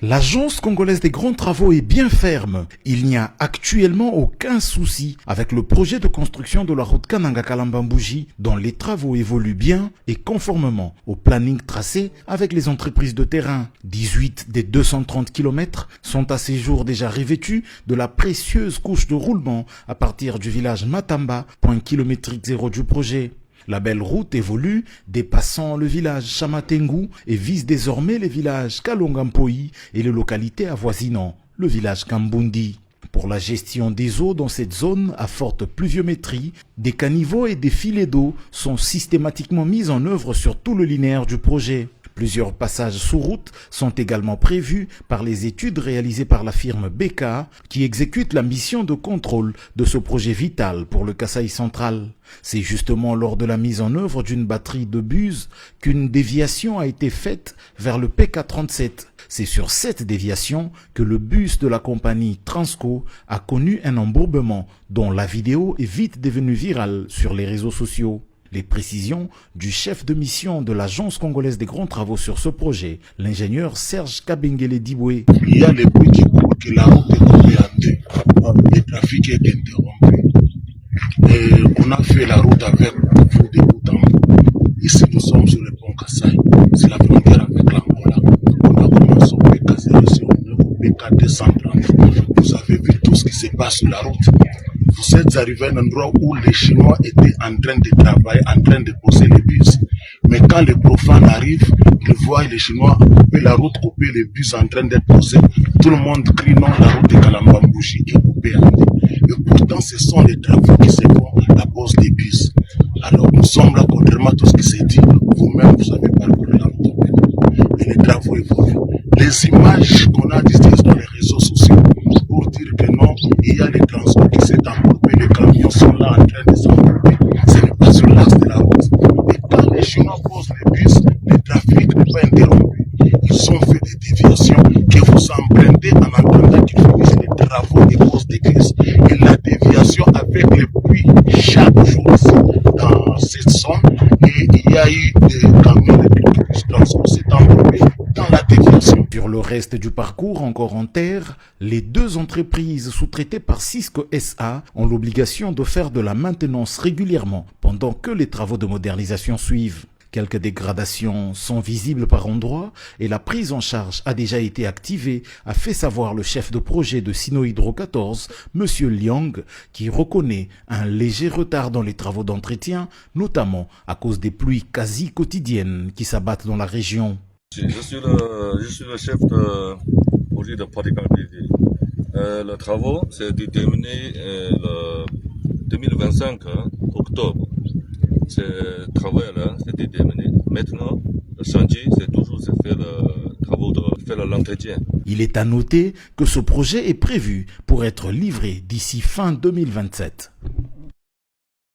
L'Agence congolaise des grands travaux est bien ferme. Il n'y a actuellement aucun souci avec le projet de construction de la route Kananga-Kalamba-Mbouji dont les travaux évoluent bien et conformément au planning tracé avec les entreprises de terrain. 18 des 230 km sont à ces jours déjà revêtus de la précieuse couche de roulement à partir du village Matamba, point kilométrique zéro du projet. La belle route évolue, dépassant le village Chamatengu et vise désormais les villages Kalongampoi et les localités avoisinant le village Kambundi. Pour la gestion des eaux dans cette zone à forte pluviométrie, des caniveaux et des filets d'eau sont systématiquement mis en œuvre sur tout le linéaire du projet. Plusieurs passages sous route sont également prévus par les études réalisées par la firme BK qui exécute la mission de contrôle de ce projet vital pour le Kasaï central. C'est justement lors de la mise en œuvre d'une batterie de bus qu'une déviation a été faite vers le PK37. C'est sur cette déviation que le bus de la compagnie Transco a connu un embourbement dont la vidéo est vite devenue virale sur les réseaux sociaux. Les précisions du chef de mission de l'Agence congolaise des grands travaux sur ce projet, l'ingénieur Serge Kabengele Diboué. Il y a les bruits qui courent que la route est coupée en deux, le trafic est interrompu. Et on a fait la route avec beaucoup de bout en bout. Ici nous sommes sur le pont Kasaï, c'est la frontière avec l'Angola. On a commencé au PK06, on est au PK230. Vous avez vu tout ce qui se passe sur la route. Vous êtes arrivé à un endroit où les Chinois étaient en train de travailler, en train de poser les bus. Mais quand les profanes arrivent, ils voient les Chinois couper la route, couper les bus en train d'être posés. Tout le monde crie non, la route de Kalamba-Mbouji est coupée en deux. Et pourtant, ce sont les travaux qui se font à pose des bus. Alors nous sommes là, contrairement à tout ce qui s'est dit, vous-même vous avez parcouru la route. Et les travaux évoluent. Les images qu'on a diffusées dans les réseaux sociaux pour dire que non, il y a les transports qui s'est embourbé, les camions sont là en train de s'embourber. Ce n'est pas sur l'axe de la route. Et quand les Chinois posent les bus, le trafic n'est pas interrompu. Ils ont fait des déviations que vous empruntez en attendant qu'ils finissent les travaux et posent des crises. Et la déviation avec le pluie chaque jour dans cette zone, et il y a eu des camions de bus qui s'est embourbé dans la déviation. Sur le reste du parcours encore en terre, les deux entreprises sous-traitées par Cisco SA ont l'obligation de faire de la maintenance régulièrement pendant que les travaux de modernisation suivent. Quelques dégradations sont visibles par endroits et la prise en charge a déjà été activée, a fait savoir le chef de projet de Sinohydro 14, M. Liang, qui reconnaît un léger retard dans les travaux d'entretien, notamment à cause des pluies quasi quotidiennes qui s'abattent dans la région. Je suis le chef de projet de praticabilité. Le travaux, c'est déterminé le 2025 octobre. Ce travail-là, c'est déterminé. Maintenant, le chantier, c'est toujours faire le travaux de faire l'entretien. Il est à noter que ce projet est prévu pour être livré d'ici fin 2027.